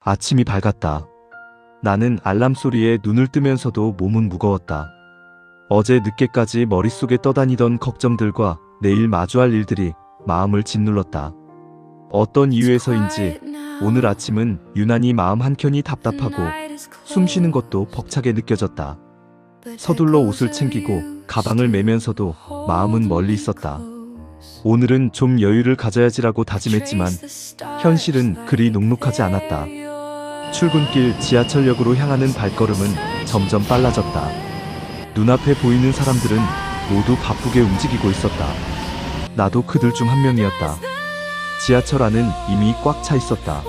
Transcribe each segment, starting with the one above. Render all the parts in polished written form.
아침이 밝았다. 나는 알람 소리에 눈을 뜨면서도 몸은 무거웠다. 어제 늦게까지 머릿속에 떠다니던 걱정들과 내일 마주할 일들이 마음을 짓눌렀다. 어떤 이유에서인지 오늘 아침은 유난히 마음 한켠이 답답하고 숨 쉬는 것도 벅차게 느껴졌다. 서둘러 옷을 챙기고 가방을 메면서도 마음은 멀리 있었다. 오늘은 좀 여유를 가져야지라고 다짐했지만 현실은 그리 녹록하지 않았다. 출근길 지하철역으로 향하는 발걸음은 점점 빨라졌다. 눈앞에 보이는 사람들은 모두 바쁘게 움직이고 있었다. 나도 그들 중 한 명이었다. 지하철 안은 이미 꽉 차 있었다.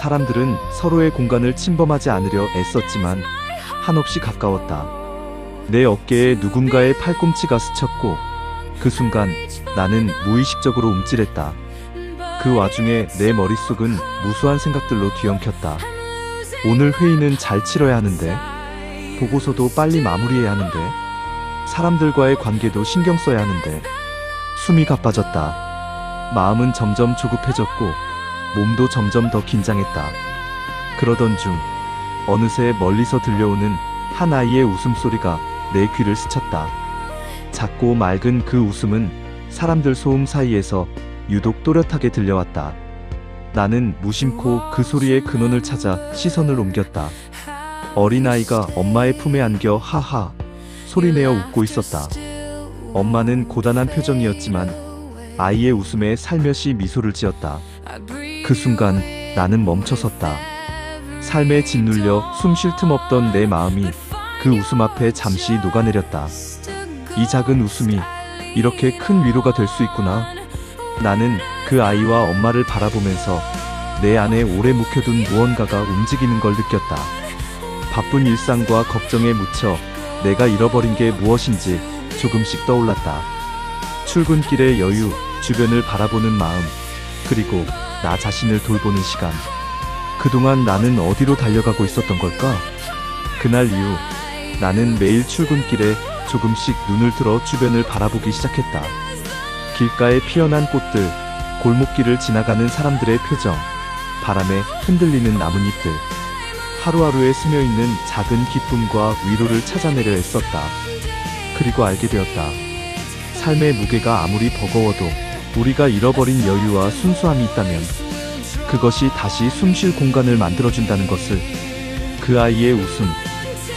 사람들은 서로의 공간을 침범하지 않으려 애썼지만 한없이 가까웠다. 내 어깨에 누군가의 팔꿈치가 스쳤고 그 순간 나는 무의식적으로 움찔했다. 그 와중에 내 머릿속은 무수한 생각들로 뒤엉켰다. 오늘 회의는 잘 치러야 하는데, 보고서도 빨리 마무리해야 하는데, 사람들과의 관계도 신경 써야 하는데. 숨이 가빠졌다. 마음은 점점 조급해졌고 몸도 점점 더 긴장했다. 그러던 중 어느새 멀리서 들려오는 한 아이의 웃음소리가 내 귀를 스쳤다. 작고 맑은 그 웃음은 사람들 소음 사이에서 유독 또렷하게 들려왔다. 나는 무심코 그 소리의 근원을 찾아 시선을 옮겼다. 어린아이가 엄마의 품에 안겨 하하 소리내어 웃고 있었다. 엄마는 고단한 표정이었지만 아이의 웃음에 살며시 미소를 지었다. 그 순간 나는 멈춰섰다. 삶에 짓눌려 숨 쉴 틈 없던 내 마음이 그 웃음 앞에 잠시 녹아내렸다. 이 작은 웃음이 이렇게 큰 위로가 될 수 있구나. 나는 그 아이와 엄마를 바라보면서 내 안에 오래 묵혀둔 무언가가 움직이는 걸 느꼈다. 바쁜 일상과 걱정에 묻혀 내가 잃어버린 게 무엇인지 조금씩 떠올랐다. 출근길의 여유, 주변을 바라보는 마음, 그리고 나 자신을 돌보는 시간. 그동안 나는 어디로 달려가고 있었던 걸까? 그날 이후 나는 매일 출근길에 조금씩 눈을 들어 주변을 바라보기 시작했다. 길가에 피어난 꽃들, 골목길을 지나가는 사람들의 표정, 바람에 흔들리는 나뭇잎들. 하루하루에 스며있는 작은 기쁨과 위로를 찾아내려 애썼다. 그리고 알게 되었다. 삶의 무게가 아무리 버거워도 우리가 잃어버린 여유와 순수함이 있다면 그것이 다시 숨쉴 공간을 만들어준다는 것을. 그 아이의 웃음,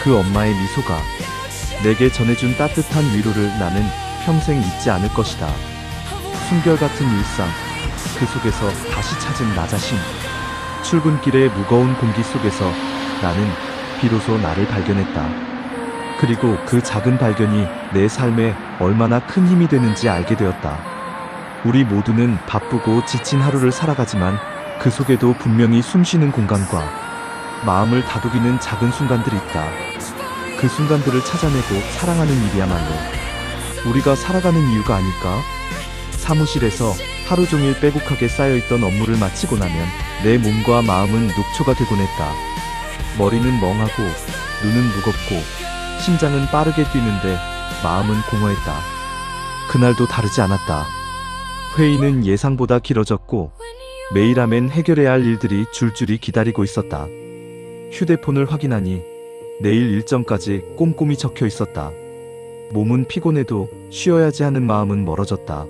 그 엄마의 미소가 내게 전해준 따뜻한 위로를 나는 평생 잊지 않을 것이다. 숨결같은 일상, 그 속에서 다시 찾은 나 자신. 출근길의 무거운 공기 속에서 나는 비로소 나를 발견했다. 그리고 그 작은 발견이 내 삶에 얼마나 큰 힘이 되는지 알게 되었다. 우리 모두는 바쁘고 지친 하루를 살아가지만 그 속에도 분명히 숨쉬는 공간과 마음을 다독이는 작은 순간들이 있다. 그 순간들을 찾아내고 사랑하는 일이야말로 우리가 살아가는 이유가 아닐까? 사무실에서 하루 종일 빼곡하게 쌓여있던 업무를 마치고 나면 내 몸과 마음은 녹초가 되곤 했다. 머리는 멍하고 눈은 무겁고 심장은 빠르게 뛰는데 마음은 공허했다. 그날도 다르지 않았다. 회의는 예상보다 길어졌고 매일 하면 해결해야 할 일들이 줄줄이 기다리고 있었다. 휴대폰을 확인하니 내일 일정까지 꼼꼼히 적혀 있었다. 몸은 피곤해도 쉬어야지 하는 마음은 멀어졌다.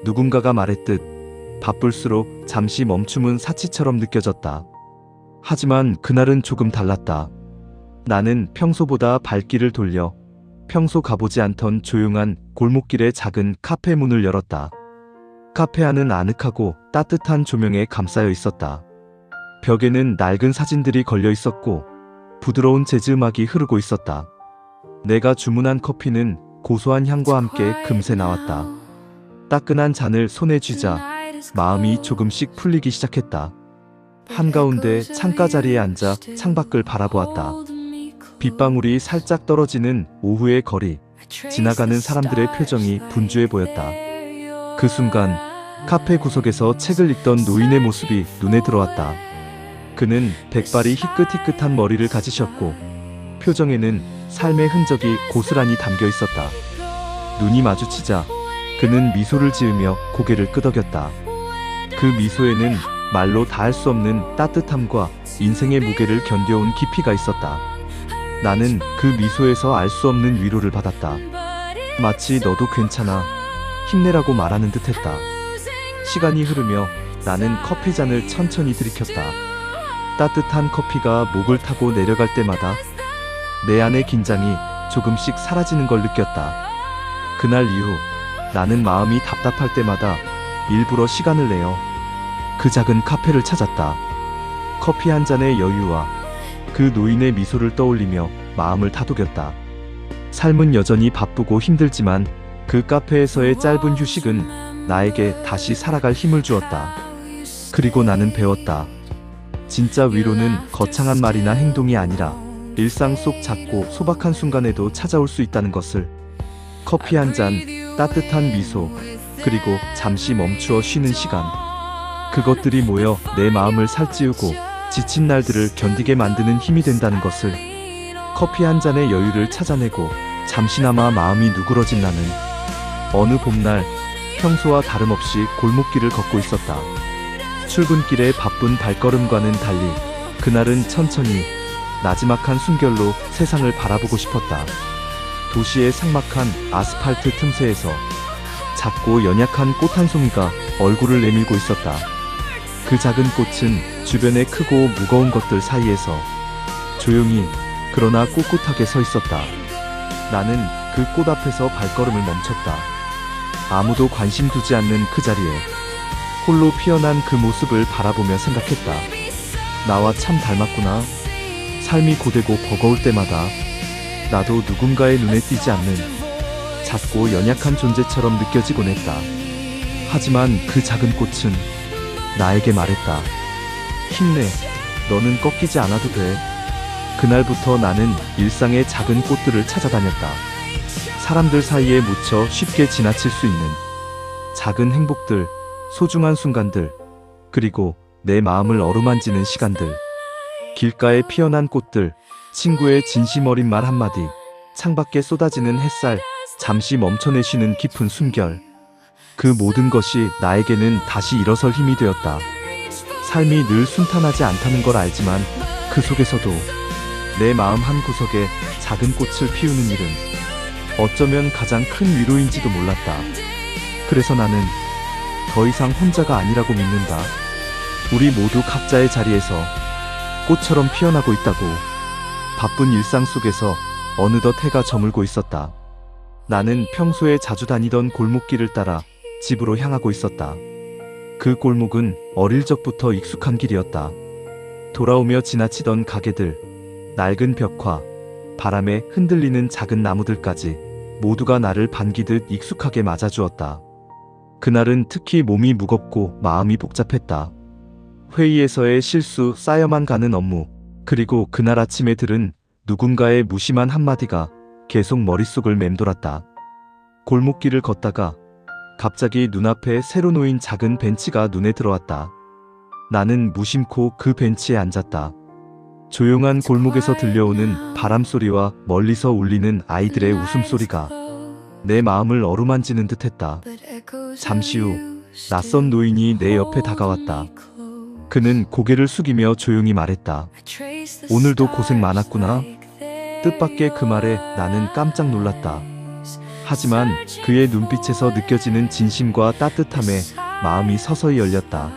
누군가가 말했듯 바쁠수록 잠시 멈춤은 사치처럼 느껴졌다. 하지만 그날은 조금 달랐다. 나는 평소보다 발길을 돌려 평소 가보지 않던 조용한 골목길의 작은 카페 문을 열었다. 카페 안은 아늑하고 따뜻한 조명에 감싸여 있었다. 벽에는 낡은 사진들이 걸려 있었고 부드러운 재즈 음악이 흐르고 있었다. 내가 주문한 커피는 고소한 향과 함께 금세 나왔다. 따끈한 잔을 손에 쥐자 마음이 조금씩 풀리기 시작했다. 한가운데 창가 자리에 앉아 창밖을 바라보았다. 빗방울이 살짝 떨어지는 오후의 거리, 지나가는 사람들의 표정이 분주해 보였다. 그 순간 카페 구석에서 책을 읽던 노인의 모습이 눈에 들어왔다. 그는 백발이 희끗희끗한 머리를 가지셨고 표정에는 삶의 흔적이 고스란히 담겨 있었다. 눈이 마주치자 그는 미소를 지으며 고개를 끄덕였다. 그 미소에는 말로 다 할 수 없는 따뜻함과 인생의 무게를 견뎌온 깊이가 있었다. 나는 그 미소에서 알 수 없는 위로를 받았다. 마치 너도 괜찮아, 힘내라고 말하는 듯했다. 시간이 흐르며 나는 커피잔을 천천히 들이켰다. 따뜻한 커피가 목을 타고 내려갈 때마다 내 안의 긴장이 조금씩 사라지는 걸 느꼈다. 그날 이후 나는 마음이 답답할 때마다 일부러 시간을 내어 그 작은 카페를 찾았다. 커피 한 잔의 여유와 그 노인의 미소를 떠올리며 마음을 다독였다. 삶은 여전히 바쁘고 힘들지만 그 카페에서의 짧은 휴식은 나에게 다시 살아갈 힘을 주었다. 그리고 나는 배웠다. 진짜 위로는 거창한 말이나 행동이 아니라 일상 속 작고 소박한 순간에도 찾아올 수 있다는 것을. 커피 한 잔, 따뜻한 미소, 그리고 잠시 멈추어 쉬는 시간. 그것들이 모여 내 마음을 살찌우고 지친 날들을 견디게 만드는 힘이 된다는 것을. 커피 한 잔의 여유를 찾아내고 잠시나마 마음이 누그러진 나는 어느 봄날 평소와 다름없이 골목길을 걷고 있었다. 출근길의 바쁜 발걸음과는 달리 그날은 천천히 나지막한 숨결로 세상을 바라보고 싶었다. 도시의 삭막한 아스팔트 틈새에서 작고 연약한 꽃 한 송이가 얼굴을 내밀고 있었다. 그 작은 꽃은 주변의 크고 무거운 것들 사이에서 조용히 그러나 꿋꿋하게 서 있었다. 나는 그 꽃 앞에서 발걸음을 멈췄다. 아무도 관심 두지 않는 그 자리에 홀로 피어난 그 모습을 바라보며 생각했다. 나와 참 닮았구나. 삶이 고되고 버거울 때마다 나도 누군가의 눈에 띄지 않는 작고 연약한 존재처럼 느껴지곤 했다. 하지만 그 작은 꽃은 나에게 말했다. 힘내. 너는 꺾이지 않아도 돼. 그날부터 나는 일상의 작은 꽃들을 찾아다녔다. 사람들 사이에 묻혀 쉽게 지나칠 수 있는 작은 행복들, 소중한 순간들, 그리고 내 마음을 어루만지는 시간들. 길가에 피어난 꽃들, 친구의 진심 어린 말 한마디, 창밖에 쏟아지는 햇살, 잠시 멈춰내쉬는 깊은 숨결. 그 모든 것이 나에게는 다시 일어설 힘이 되었다. 삶이 늘 순탄하지 않다는 걸 알지만 그 속에서도 내 마음 한구석에 작은 꽃을 피우는 일은 어쩌면 가장 큰 위로인지도 몰랐다. 그래서 나는 더 이상 혼자가 아니라고 믿는다. 우리 모두 각자의 자리에서 꽃처럼 피어나고 있다고. 바쁜 일상 속에서 어느덧 해가 저물고 있었다. 나는 평소에 자주 다니던 골목길을 따라 집으로 향하고 있었다. 그 골목은 어릴 적부터 익숙한 길이었다. 돌아오며 지나치던 가게들, 낡은 벽화, 바람에 흔들리는 작은 나무들까지 모두가 나를 반기듯 익숙하게 맞아주었다. 그날은 특히 몸이 무겁고 마음이 복잡했다. 회의에서의 실수, 쌓여만 가는 업무, 그리고 그날 아침에 들은 누군가의 무심한 한마디가 계속 머릿속을 맴돌았다. 골목길을 걷다가 갑자기 눈앞에 새로 놓인 작은 벤치가 눈에 들어왔다. 나는 무심코 그 벤치에 앉았다. 조용한 골목에서 들려오는 바람소리와 멀리서 울리는 아이들의 웃음소리가 내 마음을 어루만지는 듯했다. 잠시 후 낯선 노인이 내 옆에 다가왔다. 그는 고개를 숙이며 조용히 말했다. 오늘도 고생 많았구나. 뜻밖의 그 말에 나는 깜짝 놀랐다. 하지만 그의 눈빛에서 느껴지는 진심과 따뜻함에 마음이 서서히 열렸다.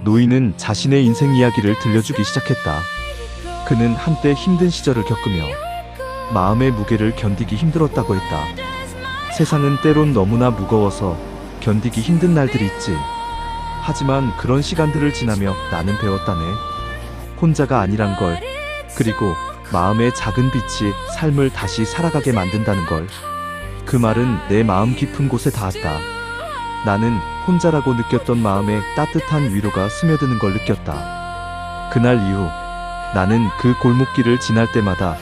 노인은 자신의 인생 이야기를 들려주기 시작했다. 그는 한때 힘든 시절을 겪으며 마음의 무게를 견디기 힘들었다고 했다. 세상은 때론 너무나 무거워서 견디기 힘든 날들이 있지. 하지만 그런 시간들을 지나며 나는 배웠다네. 혼자가 아니란 걸, 그리고 마음의 작은 빛이 삶을 다시 살아가게 만든다는 걸. 그 말은 내 마음 깊은 곳에 닿았다. 나는 혼자라고 느꼈던 마음에 따뜻한 위로가 스며드는 걸 느꼈다. 그날 이후 나는 그 골목길을 지날 때마다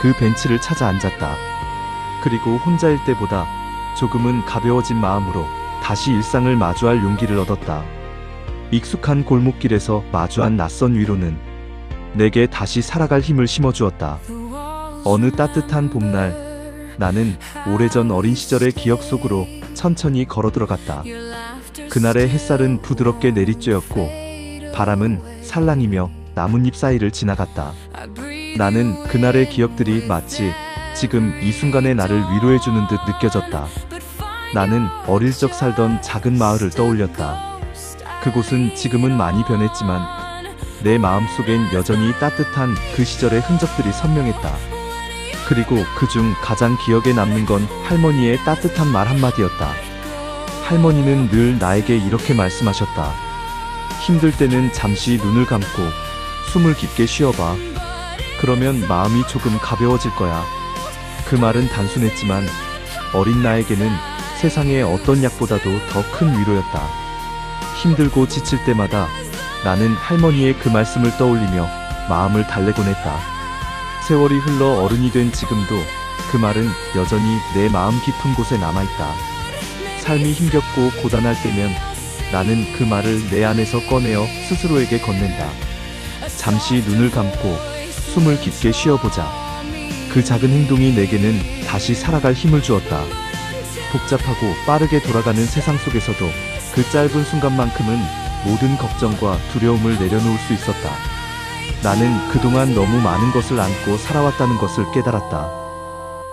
그 벤치를 찾아 앉았다. 그리고 혼자일 때보다 조금은 가벼워진 마음으로 다시 일상을 마주할 용기를 얻었다. 익숙한 골목길에서 마주한 낯선 위로는 내게 다시 살아갈 힘을 심어주었다. 어느 따뜻한 봄날, 나는 오래전 어린 시절의 기억 속으로 천천히 걸어 들어갔다. 그날의 햇살은 부드럽게 내리쬐었고 바람은 살랑이며 나뭇잎 사이를 지나갔다. 나는 그날의 기억들이 마치 지금 이 순간의 나를 위로해주는 듯 느껴졌다. 나는 어릴 적 살던 작은 마을을 떠올렸다. 그곳은 지금은 많이 변했지만 내 마음속엔 여전히 따뜻한 그 시절의 흔적들이 선명했다. 그리고 그중 가장 기억에 남는 건 할머니의 따뜻한 말 한마디였다. 할머니는 늘 나에게 이렇게 말씀하셨다. 힘들 때는 잠시 눈을 감고 숨을 깊게 쉬어봐. 그러면 마음이 조금 가벼워질 거야. 그 말은 단순했지만 어린 나에게는 세상의 어떤 약보다도 더 큰 위로였다. 힘들고 지칠 때마다 나는 할머니의 그 말씀을 떠올리며 마음을 달래곤 했다. 세월이 흘러 어른이 된 지금도 그 말은 여전히 내 마음 깊은 곳에 남아있다. 삶이 힘겹고 고단할 때면 나는 그 말을 내 안에서 꺼내어 스스로에게 건넨다. 잠시 눈을 감고 숨을 깊게 쉬어보자. 그 작은 행동이 내게는 다시 살아갈 힘을 주었다. 복잡하고 빠르게 돌아가는 세상 속에서도 그 짧은 순간만큼은 모든 걱정과 두려움을 내려놓을 수 있었다. 나는 그동안 너무 많은 것을 안고 살아왔다는 것을 깨달았다.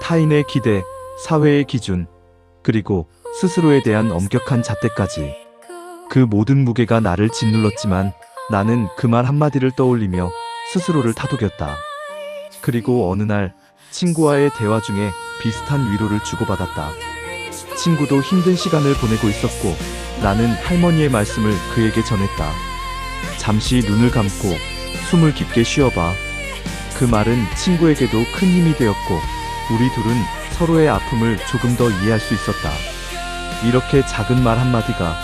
타인의 기대, 사회의 기준, 그리고 스스로에 대한 엄격한 잣대까지. 그 모든 무게가 나를 짓눌렀지만 나는 그 말 한마디를 떠올리며 스스로를 다독였다. 그리고 어느 날 친구와의 대화 중에 비슷한 위로를 주고받았다. 친구도 힘든 시간을 보내고 있었고 나는 할머니의 말씀을 그에게 전했다. 잠시 눈을 감고 숨을 깊게 쉬어봐. 그 말은 친구에게도 큰 힘이 되었고 우리 둘은 서로의 아픔을 조금 더 이해할 수 있었다. 이렇게 작은 말 한마디가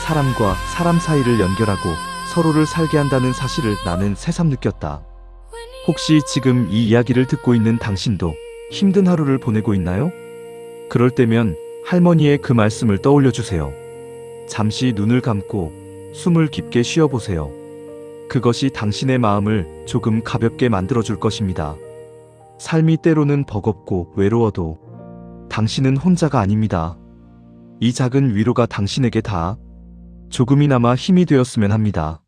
사람과 사람 사이를 연결하고 서로를 살게 한다는 사실을 나는 새삼 느꼈다. 혹시 지금 이 이야기를 듣고 있는 당신도 힘든 하루를 보내고 있나요? 그럴 때면 할머니의 그 말씀을 떠올려 주세요. 잠시 눈을 감고 숨을 깊게 쉬어보세요. 그것이 당신의 마음을 조금 가볍게 만들어줄 것입니다. 삶이 때로는 버겁고 외로워도 당신은 혼자가 아닙니다. 이 작은 위로가 당신에게 다 조금이나마 힘이 되었으면 합니다.